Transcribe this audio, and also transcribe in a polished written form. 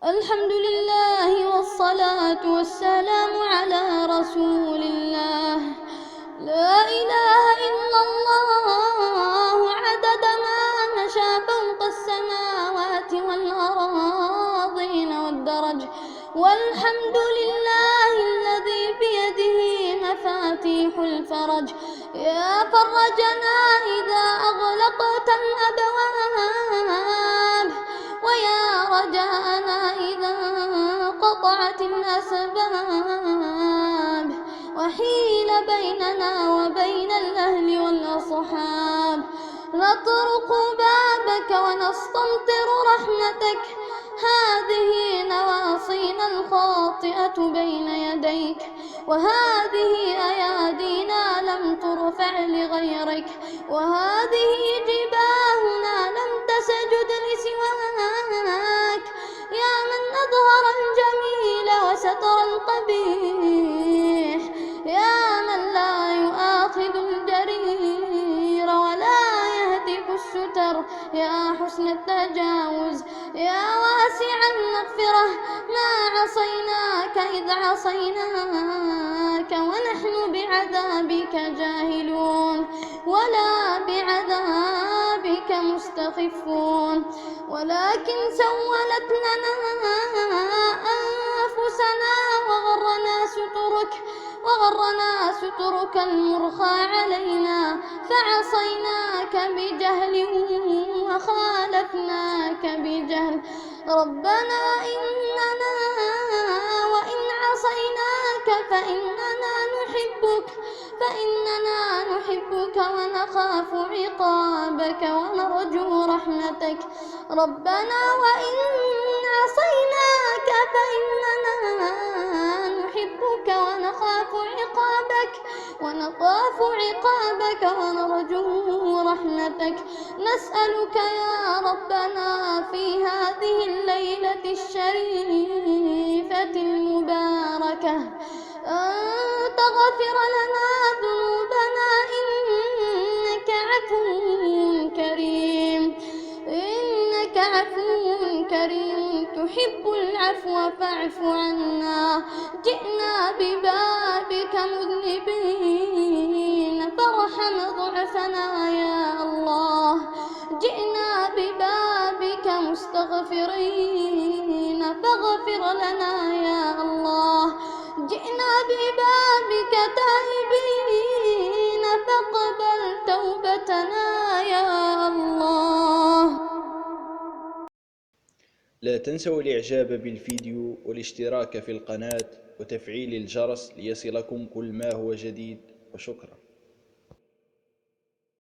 الحمد لله والصلاة والسلام على رسول الله. لا إله إلا الله عدد ما مشى فوق السماوات والأراضين والدرج. والحمد لله الذي بيده مفاتيح الفرج. يا فرجنا إذا أغلقت الأبواب، ويا رجاءنا إذا انقطعت الأسباب، وحيل بيننا وبين الأهل والأصحاب. نطرق بابك ونستمطر رحمتك، هذه نواصينا الخاطئة بين يديك، وهذه أيادينا لم ترفع لغيرك، وهذه جباهنا لم تسجد لسواك. يا من أظهر الجميل وستر القبيح، يا من لا يؤاخذ الجرير ولا يهتك الستر، يا حسن التجاوز، يا واسع المغفرة. ما عصيناك إذ عصيناك ونحن بعذابك جاهلون، ولا بعذابك مستخفون، ولكن سولت لنا أنفسنا وغرنا سترك المرخى علينا، فعصيناك بجهل وخالفناك بجهل. ربنا إننا وإن عصيناك فإننا نحبك ونخاف عقابك ونرجو رحمتك. ربنا وإن عصيناك فإننا نحبك ونخاف عقابك ونرجو رحمتك. نسألك يا ربنا في هذه الليلة الشريفة المباركة أن تغفر لنا ذنوبنا، إنك عفو كريم تحب العفو فاعف عنا. جئنا ببابك مذنبين فارحم ضعفنا يا الله. جئنا ببابك مستغفرين فاغفر لنا يا الله. جئنا ببابك تائبين فاقبل توبتنا يا الله. لا تنسوا الإعجاب بالفيديو والاشتراك في القناة وتفعيل الجرس ليصلكم كل ما هو جديد، وشكرا.